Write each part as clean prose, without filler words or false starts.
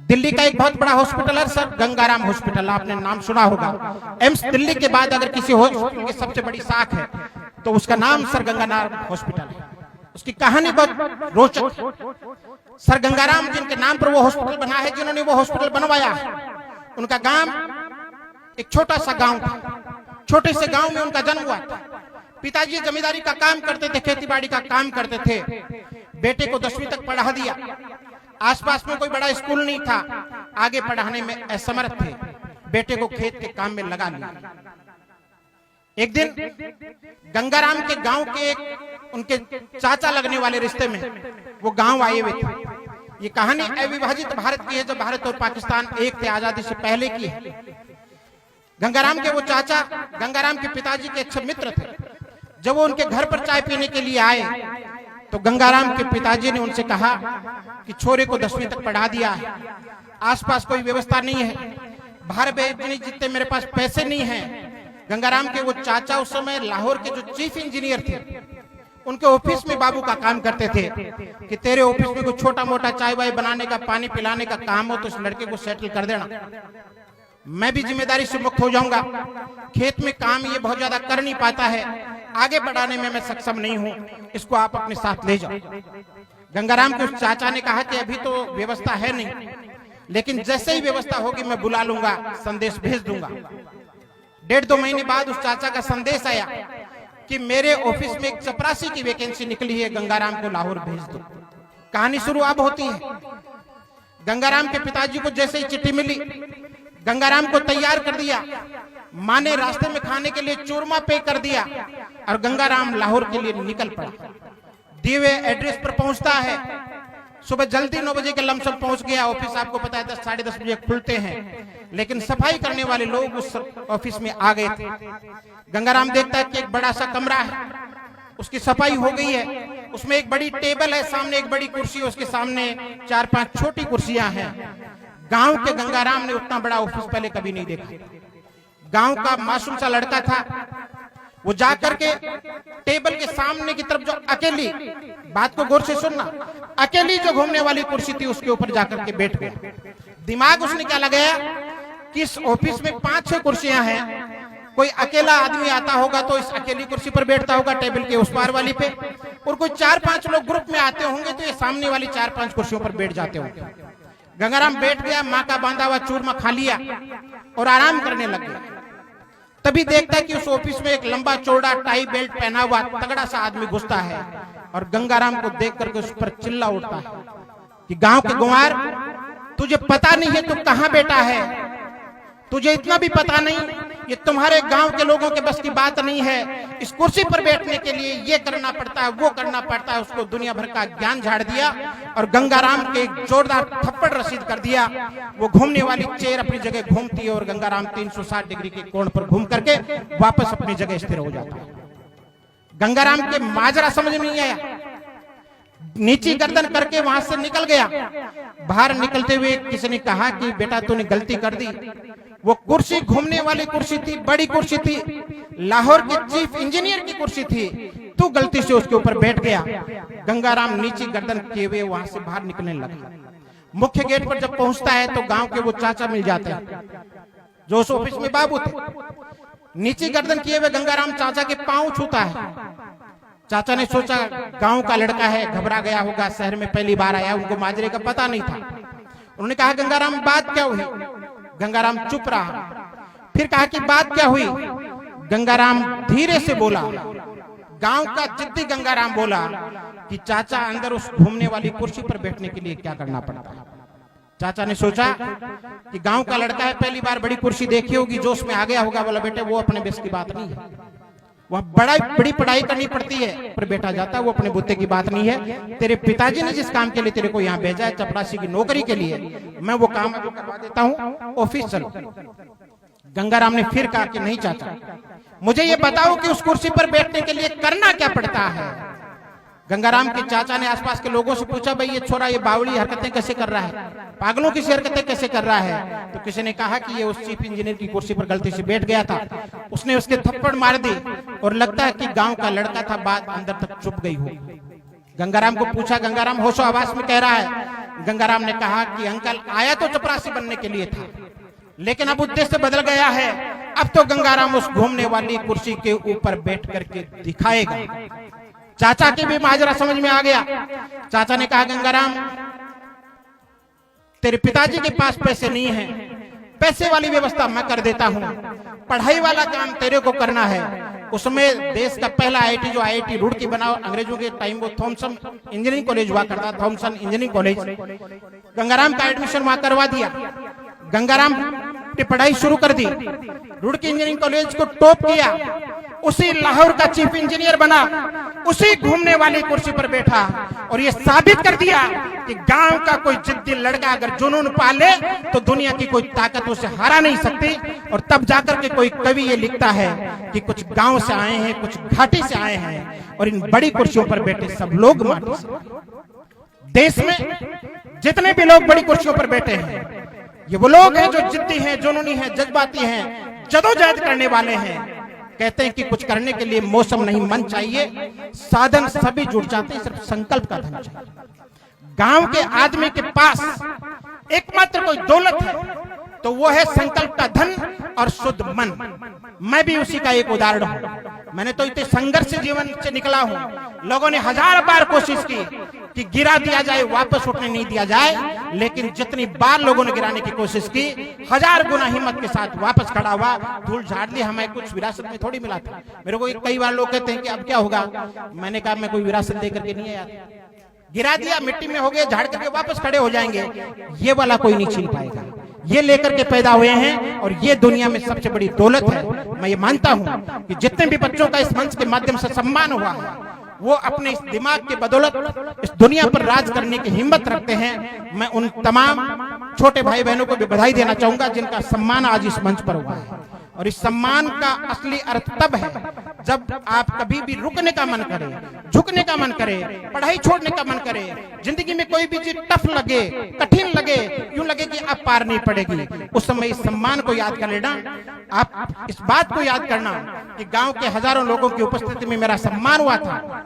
दिल्ली का एक बहुत बड़ा हॉस्पिटल है सर गंगाराम हॉस्पिटल, आपने नाम सुना होगा। एम्स दिल्ली के बाद अगर किसी हॉस्पिटल की सबसे बड़ी शाख है तो उसका नाम सर गंगाराम हॉस्पिटल है। उसकी कहानी बहुत रोचक है। सर गंगाराम जिनके नाम पर वो हॉस्पिटल बना है, जिन्होंने वो हॉस्पिटल बनवाया है, उनका गांव एक छोटा सा गांव था। छोटे से गांव में उनका जन्म हुआ था। पिताजी जमींदारी का काम करते थे, खेतीबाड़ी का काम करते थे। बेटे को 10वीं तक पढ़ा दिया। आसपास में कोई बड़ा स्कूल नहीं था, आगे पढ़ाने में असमर्थ थे। बेटे को खेत के काम में लगा लिया। एक दिन गंगाराम के गांव के एक उनके चाचा लगने वाले रिश्ते में वो गांव आए हुए थे। ये कहानी अविभाजित भारत की है, जब भारत और पाकिस्तान एक थे, आजादी से पहले की है। गंगाराम के वो चाचा गंगाराम के पिताजी के अच्छे मित्र थे। जब वो उनके घर पर चाय पीने के लिए आए तो गंगाराम के पिताजी ने उनसे कहा कि छोरे को 10वीं तक पढ़ा दिया है, आसपास कोई व्यवस्था नहीं है, बाहर भेजने जितने मेरे पास पैसे नहीं है। गंगाराम के वो चाचा उस समय लाहौर के जो चीफ इंजीनियर थे, उनके ऑफिस में बाबू का काम करते थे कि तेरे ऑफिस में कोई छोटा मोटा चाय वाय बनाने का, पानी पिलाने का काम हो तो इस लड़के को सेटल कर देना, मैं भी जिम्मेदारी से मुक्त हो जाऊंगा। खेत में काम ये बहुत ज्यादा कर नहीं पाता है, आगे बढ़ाने में मैं सक्षम नहीं हूं, इसको आप अपने साथ ले जाओ। गंगाराम के उस चाचा ने कहा कि अभी तो व्यवस्था है नहीं, लेकिन जैसे ही व्यवस्था होगी मैं बुला लूंगा, संदेश भेज दूंगा। 1.5-2 महीने बाद उस चाचा का संदेश आया कि मेरे ऑफिस में एक चपरासी की वैकेंसी निकली है, गंगाराम को लाहौर भेज दो। कहानी शुरू अब होती है। गंगाराम के पिताजी को जैसे ही चिट्ठी मिली, गंगाराम को तैयार कर दिया। माँ ने रास्ते में खाने के लिए चूरमा पे कर दिया और गंगाराम लाहौर के लिए निकल पड़ा। दिए हुए एड्रेस पर पहुंचता है। सुबह जल्दी 9 बजे के लमसम पहुंच गया। ऑफिस आपको पता है 10 साढ़े 10 बजे खुलते हैं, लेकिन सफाई करने वाले लोग उस ऑफिस में आ गए थे। गंगाराम देखता है कि एक बड़ा सा कमरा है, उसकी सफाई हो गई है, उसमें एक बड़ी टेबल है, सामने एक बड़ी कुर्सी, उसके सामने 4-5 छोटी कुर्सियां हैं। गांव के गंगाराम ने उतना बड़ा ऑफिस पहले कभी नहीं देखा। गांव का मासूम सा लड़का था, वो जाकर के टेबल के सामने की तरफ जो अकेली, बात को गौर से सुनना, अकेली जो घूमने वाली कुर्सी थी उसके ऊपर जाकर के बैठ गया। दिमाग उसने क्या लगाया कि इस ऑफिस में 5-6 कुर्सियां हैं, कोई अकेला आदमी आता होगा तो इस अकेली कुर्सी पर बैठता होगा टेबल के उस पार वाली पे, और कोई 4-5 लोग ग्रुप में आते होंगे तो ये सामने वाली 4-5 कुर्सियों पर बैठ जाते होंगे। गंगाराम बैठ गया, माँ का बांधा हुआ चूरमा खा लिया और आराम करने लग गया। तभी देखता है कि उस ऑफिस में एक लंबा चौड़ा टाई बेल्ट पहना हुआ तगड़ा सा आदमी घुसता है और गंगाराम को देख करके उस पर चिल्ला उठता है कि गांव के गुमार, तुझे पता नहीं है तू कहां बैठा है, तुझे इतना भी पता नहीं, ये तुम्हारे गांव के लोगों के बस की बात नहीं है। इस कुर्सी पर बैठने के लिए ये करना पड़ता है, वो करना पड़ता है। उसको दुनिया भर का ज्ञान झाड़ दिया और गंगाराम के एक जोरदार थप्पड़ रसीद कर दिया। वो घूमने वाली चेयर अपनी जगह घूमती है और गंगाराम 360 डिग्री के कोण पर घूम करके वापस अपनी जगह स्थिर हो जाता है। गंगाराम के माजरा समझ नहीं आया, नीची गर्दन करके वहां से निकल गया। बाहर निकलते हुए किसी ने कहा कि बेटा तूने गलती कर दी। वो कुर्सी घूमने वाली कुर्सी थी, बड़ी कुर्सी थी, लाहौर के चीफ इंजीनियर की कुर्सी थी, तू गलती से उसके ऊपर बैठ गया। गंगाराम नीची गर्दन किए हुए वहां से बाहर निकलने लगा। मुख्य गेट पर जब पहुंचता है तो गांव के वो चाचा मिल जाते हैं जो उस ऑफिस में बाबू थे। नीची गर्दन किए हुए गंगाराम चाचा के पांव छूता है। चाचा ने सोचा गांव का लड़का है, घबरा गया होगा, शहर में पहली बार आया, उनको माजरे का पता नहीं था। उन्होंने कहा गंगाराम बात क्या हुई? गंगाराम चुप रहा। फिर कहा कि बात क्या हुई? गंगाराम धीरे से बोला। गांव का जिद्दी गंगाराम बोला कि चाचा अंदर उस घूमने वाली कुर्सी पर बैठने के लिए क्या करना पड़ता है। चाचा ने सोचा कि गांव का लड़का है, पहली बार बड़ी कुर्सी देखी होगी, जोश में आ गया होगा। बोला बेटे वो अपने बस की बात नहीं है, वह बड़ी पढ़ाई करनी पड़ती है, पर बेटा जाता वो अपने बुत्ते की बात नहीं है। तेरे पिताजी ने जिस काम के लिए तेरे को यहाँ भेजा है, चपरासी की नौकरी के लिए, मैं वो काम अभी करवा देता हूँ, ऑफिस चलो। गंगाराम ने फिर कहा कि नहीं चाचा, मुझे ये बताओ कि उस कुर्सी पर बैठने के लिए करना क्या पड़ता है। गंगाराम के चाचा ने आसपास के लोगों से पूछा, भाई ये छोरा ये बावड़ी हरकतें कैसे कर रहा है, पागलों की हरकतें कैसे कर रहा है। तो किसी ने कहा कि ये उस चीफ इंजीनियर की कुर्सी पर गलती से बैठ गया था, उसने उसके थप्पड़ मार दी और लगता है कि गांव का लड़का था, बात अंदर तक चुप गई हो। गंगाराम को पूछा, गंगाराम होशो आवाज में कह रहा है गंगाराम ने कहा कि अंकल आया तो चपरासी बनने के लिए था, लेकिन अब उद्देश्य बदल गया है। अब तो गंगाराम उस घूमने वाली कुर्सी के ऊपर बैठ करके दिखाएगा। चाचा के भी माजरा समझ में आ गया। चाचा ने कहा गंगाराम तेरे पिताजी के पास पैसे नहीं है, पैसे वाली व्यवस्था मैं कर देता हूं, पढ़ाई वाला काम तेरे को करना है। उसमें देश का पहला आईआईटी जो आईआईटी रुड़की बना, अंग्रेजों के टाइम वो थॉमसन इंजीनियरिंग कॉलेज हुआ करता, थॉमसन इंजीनियरिंग कॉलेज, गंगाराम का एडमिशन वहां करवा दिया। गंगाराम ने पढ़ाई शुरू कर दी, रुड़की इंजीनियरिंग कॉलेज को टॉप किया, उसी लाहौर का चीफ इंजीनियर बना, उसी घूमने वाली कुर्सी पर बैठा और ये साबित कर दिया कि गांव का कोई जिद्दी लड़का अगर जुनून पाले तो दुनिया की कोई ताकत उसे हरा नहीं सकती। और तब जाकर के कोई कवि ये लिखता है कि कुछ गांव से आए हैं, कुछ घाटी से आए हैं और इन बड़ी कुर्सियों पर बैठे सब लोग माटी से। देश में जितने भी लोग बड़ी कुर्सियों पर बैठे हैं ये वो लोग हैं जो जिद्दी हैं, जुनूनी हैं, जज्बाती हैं, जदोजहद करने वाले हैं। कहते हैं कि कुछ करने के लिए मौसम नहीं मन चाहिए, साधन सभी जुट जाते हैं, सिर्फ संकल्प का धन चाहिए। गांव के आदमी के पास एकमात्र कोई दौलत है तो वो है संकल्प का धन और शुद्ध मन। मैं भी उसी का एक उदाहरण हूं। मैंने तो इतने संघर्ष जीवन से निकला हूं। लोगों ने 1000 बार कोशिश की कि गिरा दिया जाए, वापस उठने नहीं दिया जाए, लेकिन जितनी बार लोगों ने गिराने की कोशिश की 1000 गुना हिम्मत के साथ वापस खड़ा हुआ। धूल झाड़ ली, हमें कुछ विरासत में थोड़ी मिला था। मेरे को कई बार लोग कहते हैं कि अब क्या होगा, मैंने कहा मैं कोई विरासत देकर के नहीं आया, गिरा दिया, मिट्टी में हो गए, झाड़ करके वापस खड़े हो जाएंगे। ये वाला कोई नहीं छीन पाएगा। ये लेकर के पैदा हुए हैं और ये दुनिया में सबसे बड़ी दौलत है। मैं ये मानता हूं कि जितने भी बच्चों का इस मंच के माध्यम से सम्मान हुआ है वो अपने इस दिमाग के बदौलत इस दुनिया पर राज करने की हिम्मत रखते हैं। मैं उन तमाम छोटे भाई बहनों को भी बधाई देना चाहूंगा जिनका सम्मान आज इस मंच पर हुआ है। और इस सम्मान का असली अर्थ तब है जब आप कभी भी रुकने का मन करे, झुकने का मन करे, पढ़ाई छोड़ने का मन करे, जिंदगी में कोई भी चीज टफ लगे, कठिन लगे, यूं लगे कि आप पार नहीं पड़ेगी, उस समय इस सम्मान को याद कर लेना। आप इस बात को याद करना कि गांव के हजारों लोगों की उपस्थिति में मेरा सम्मान हुआ था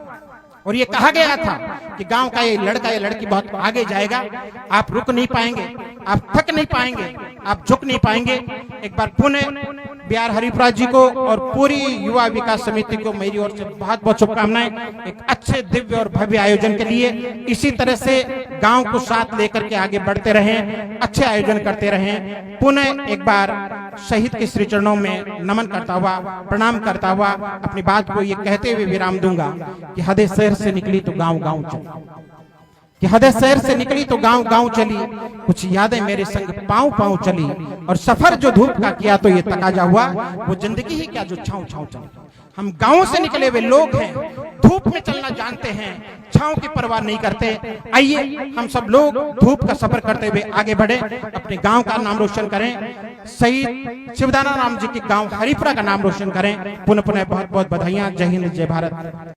और ये कहा गया था कि गांव का ये लड़का ये लड़की बहुत आगे जाएगा। आप रुक नहीं पाएंगे, आप थक नहीं पाएंगे, आप झुक नहीं पाएंगे। एक बार पुनः बिहार हरिपुरा जी को और पूरी युवा विकास समिति को मेरी ओर से बहुत बहुत शुभकामनाएं एक अच्छे दिव्य और भव्य आयोजन के लिए। इसी तरह से गांव को साथ लेकर के आगे बढ़ते रहें, अच्छे आयोजन करते रहें। पुनः एक बार शहीद के श्री चरणों में नमन करता हुआ, प्रणाम करता हुआ अपनी बात को ये कहते हुए विराम दूंगा कि हदे शहर से निकली तो गांव गांव चली, कि हदे शहर से निकली तो गांव गांव चली, कुछ यादें मेरे संग पांव पांव चली, और सफर जो धूप का किया तो ये तकाजा हुआ, वो जिंदगी ही क्या जो छांव छांव चली। हम गांव से निकले हुए लोग हैं, धूप में चलना जानते हैं, छांव की परवाह नहीं करते। आइए हम सब लोग धूप का सफर करते हुए आगे बढ़े, अपने गांव का नाम रोशन करें, शहीद शिवदाना राम जी के गांव हरिपुरा का नाम रोशन करें। पुनः पुनः बहुत बहुत बधाइयां। जय हिंद, जय भारत।